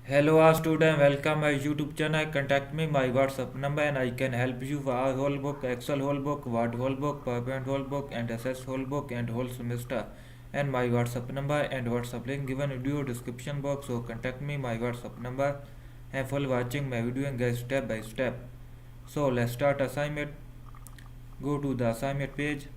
Hello, our student. Welcome my YouTube channel. Contact me my WhatsApp number and I can help you for our whole book, Excel whole book, Word whole book, PowerPoint whole book, and SS whole book and whole semester. And my WhatsApp number and WhatsApp link given in video description box. So contact me my WhatsApp number and for watching my video and get step by step. So let's start assignment. Go to the assignment page.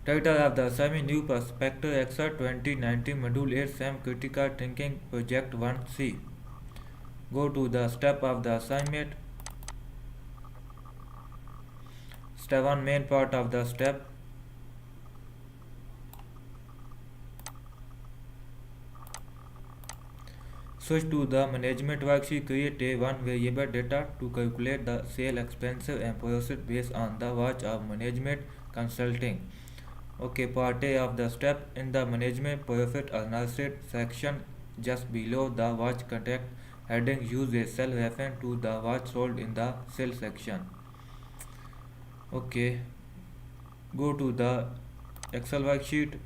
Title of the assignment New Perspective Excel 2019 Module 8 SAM Critical Thinking Project 1C. Go to the step of the assignment. Step 1 main part of the step. Switch to the management worksheet. Create a one variable data to calculate the sale expenses and profit based on the watch of management consulting. Okay, part A of the step. In the management profit analysis section just below the watch contact heading, use a cell reference to the watch sold in the sale section. Okay, go to the Excel worksheet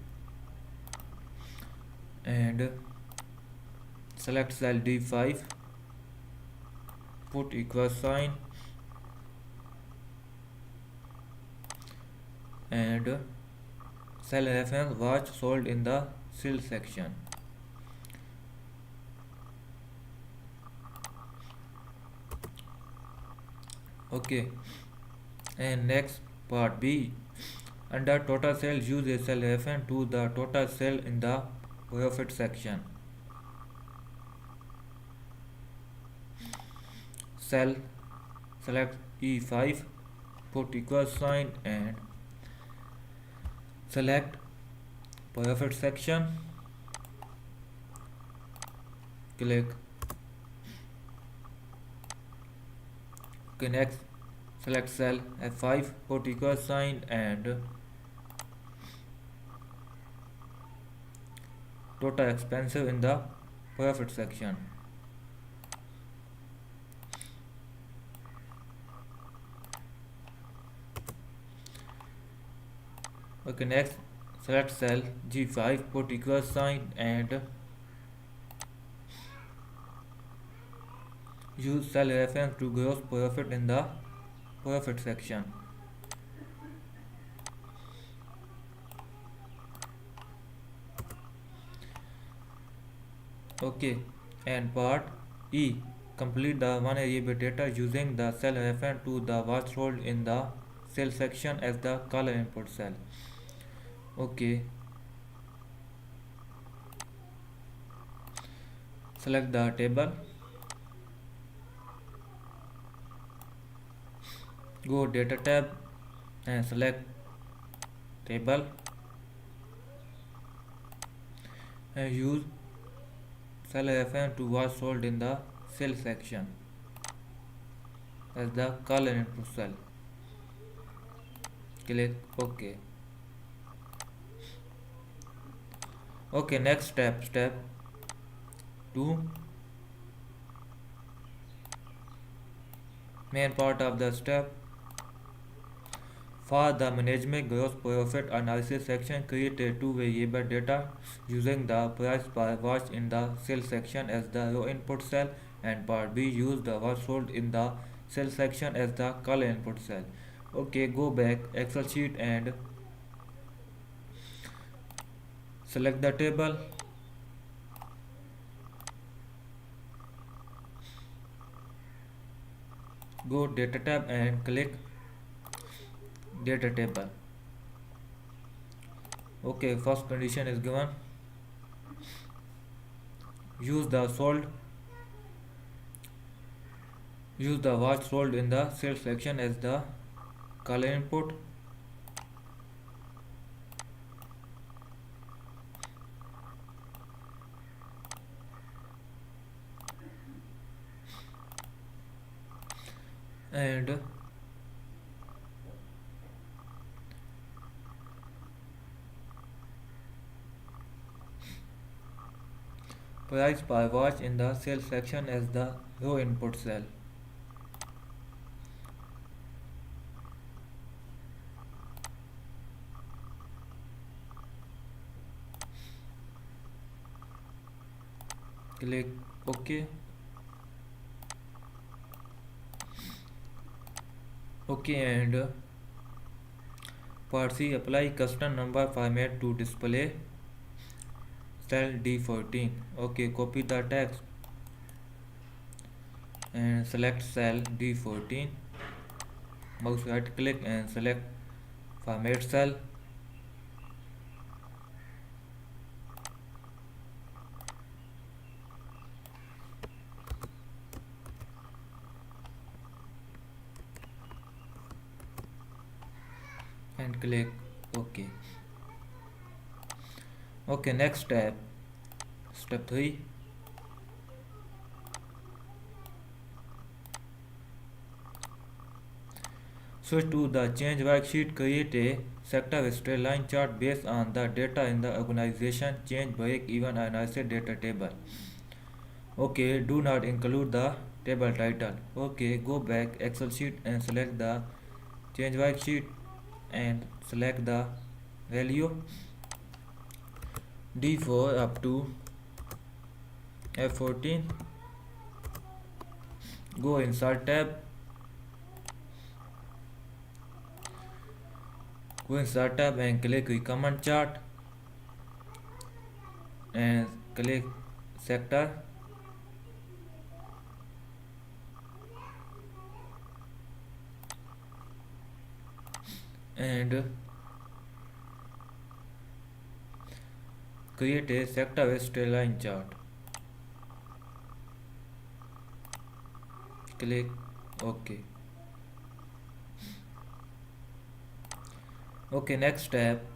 and select cell D5, put equal sign and cell reference watch sold in the sale section. Okay, and next part B. Under total sales, use a cell reference to the total sale in the profit section. Cell, select E5, put equal sign and select profit section. Click. Okay, next select cell F5, put equal sign and total expenses in the profit section. Okay, next select cell G5, put equal sign and use cell reference to gross profit in the profit section. Okay, and part E. Complete the one variable data using the cell reference to the watch sold in the cell section as the color input cell. Okay, select the table, go data tab and select table and use cell reference to watch sold in the cell section as the color input cell. Click OK. Okay, next step 2, main part of the step. For the management gross profit analysis section, create a two variable data using the price per watch in the sale section as the row input cell, and part B, use the watch sold in the sale section as the color input cell. Okay, go back Excel sheet and select the table. Go data tab and click data table. Okay, first condition is given. Use the sold use the watch sold in the sales section as the color input. And price per watch in the cell section as the row input cell. Click OK. OK, and part C, apply custom number format to display cell D14. OK, copy the text and select cell D14. Mouse right click and select format cell. And click OK. OK, next step, step 3. Switch to the change worksheet. Create a sector straight line chart based on the data in the organization change break even analysis data table. OK, do not include the table title. OK, go back Excel sheet and select the change worksheet and select the value D4 up to F14. Go insert tab. Go insert tab and click recommend chart and click sector. And create a sector straight line chart. Click OK. OK, next step,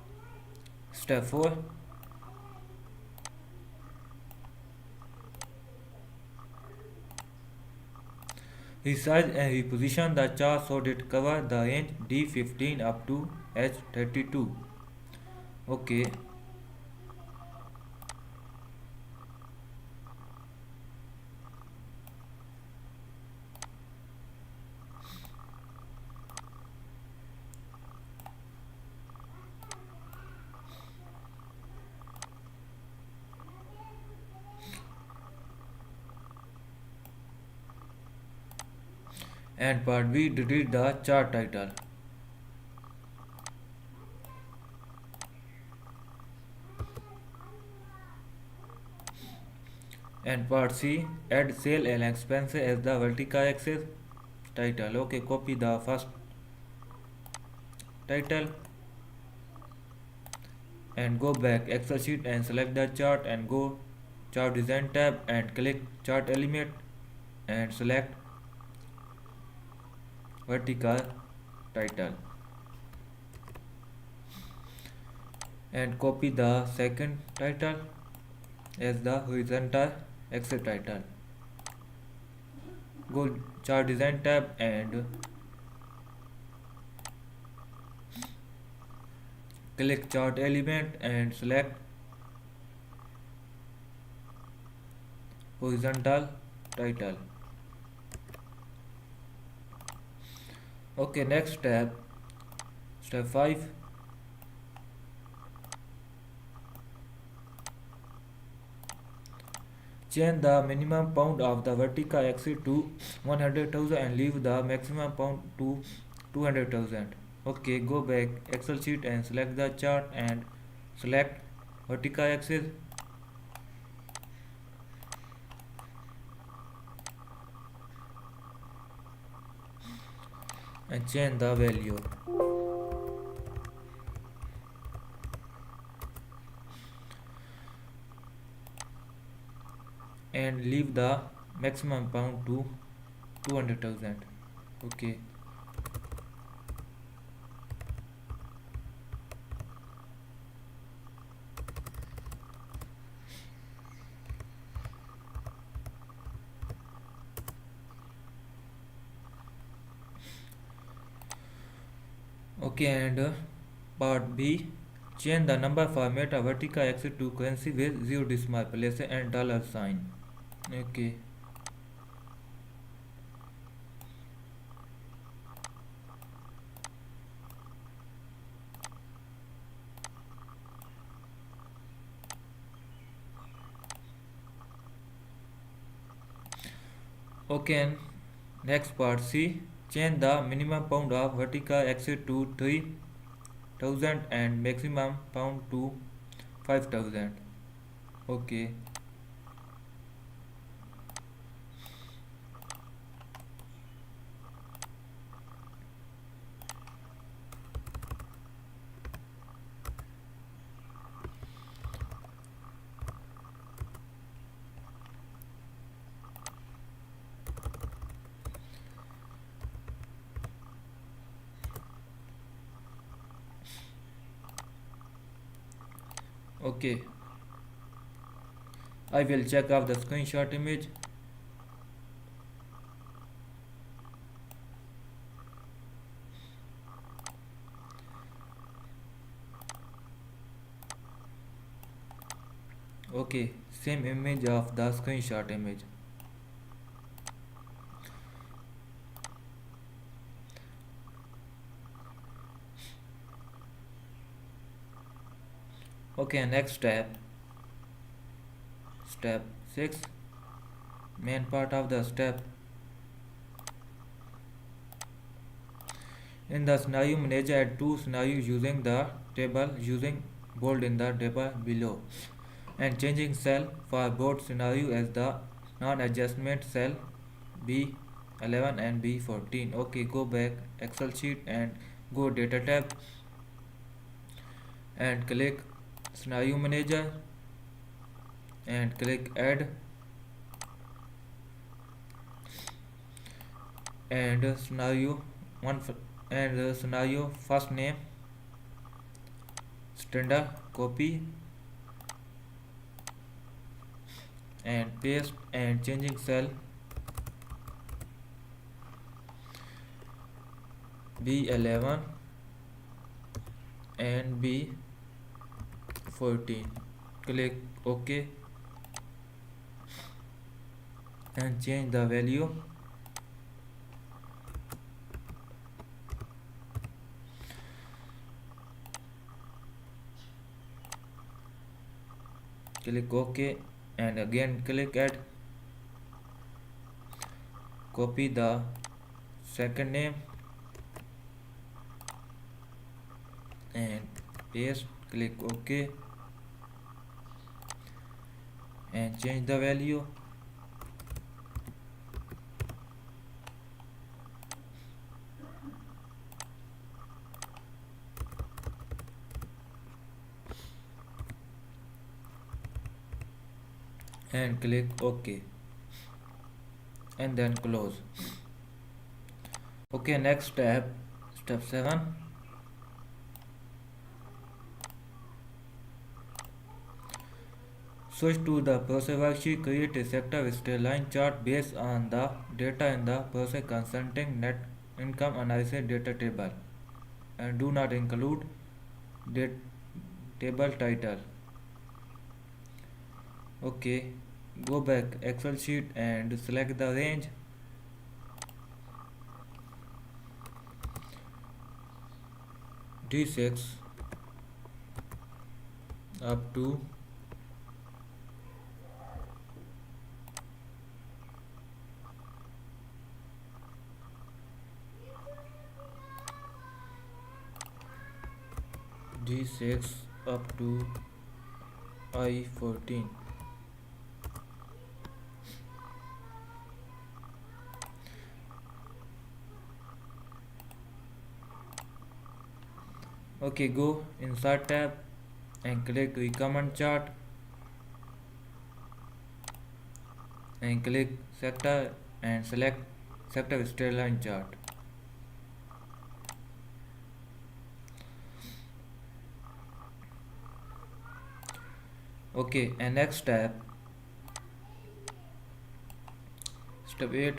step 4. Resize and reposition the chart so it cover the range D15 up to H32. OK. And part B, delete the chart title. And part C, add sale and expense as the vertical axis title. OK, copy the first title and go back Excel sheet and select the chart and go chart design tab and click chart element and select vertical title and copy the second title as the horizontal axis title. Go chart design tab and click chart element and select horizontal title. OK, next step, step 5. Change the minimum pound of the vertical axis to 100,000 and leave the maximum pound to 200,000. OK, go back Excel sheet and select the chart and select vertical axis and change the value. And leave the maximum pound to 200,000. OK. OK, and part B, Change the number format of vertical axis to currency with 0 decimal place and dollar sign. Okay. Okay, next part C. Change the minimum pound of vertical axis to 3000 and maximum pound to 5000. Okay. Okay. I will check off the screenshot image. Okay, same image of the screenshot image. Okay, next step 6, main part of the step. In the scenario manager, add two scenarios using the table using bold in the table below and changing cell for both scenario as the non-adjustment cell B11 and B14. Okay, go back Excel sheet and go data tab and click scenario manager and click add and scenario one and scenario first name standard copy and paste and changing cell B11 and B14. Click OK and change the value. Click OK and again click add. Copy the second name and paste. Click OK and change the value. And click OK and then close. Okay, next step 7. Switch to the process worksheet. Create a sector straight line chart based on the data in the process consulting net income analysis data table and do not include table title. Okay, go back Excel sheet and select the range. D6 up to D6 up to I14. Okay, go insert tab and click recommend chart and click sector and select sector straight line chart. Okay, and next step 8.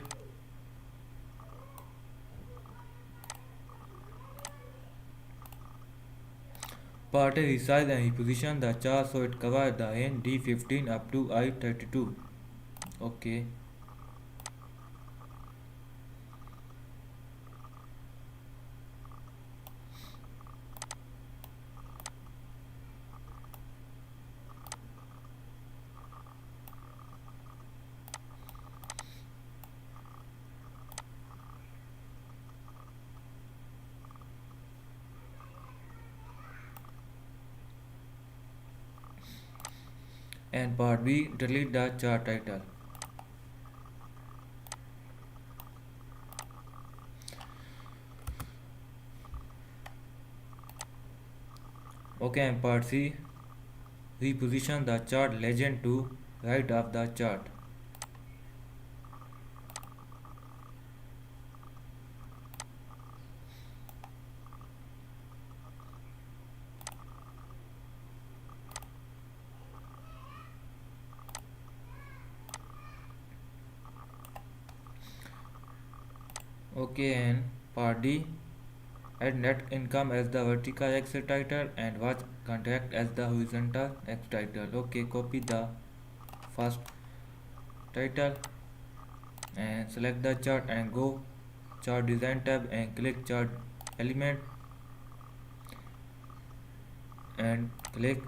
Part A, resize and reposition the chart so it covers the range D15 up to I32. Okay. And part B, delete the chart title. Okay, and part C, reposition the chart legend to right of the chart. Okay, and part D, add net income as the vertical X title and watch contract as the horizontal X title. Okay, copy the first title and select the chart and go chart design tab and click chart element and click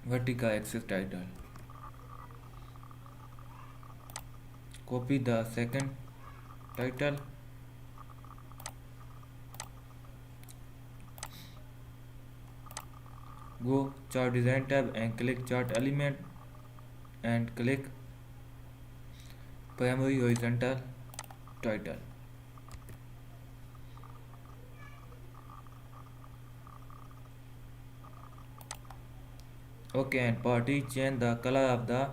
vertical axis title. Copy the second title, go chart design tab and click chart element and click primary horizontal title. Okay, and part E, change the color of the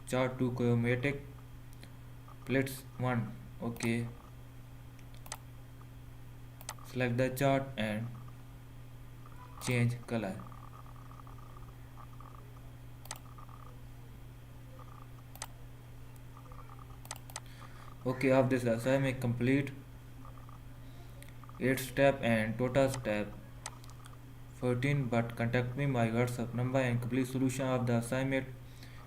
chart to chromatic plates 1. Okay, select the chart and change color. Okay, of this assignment complete 8 step and total step 14, but contact me my WhatsApp number and complete solution of the assignment,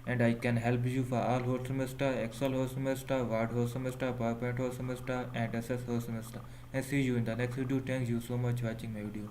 and I can help you for all whole semester, Excel whole semester, Word whole semester, PowerPoint whole semester, and SS whole semester. And see you in the next video. Thank you so much for watching my video.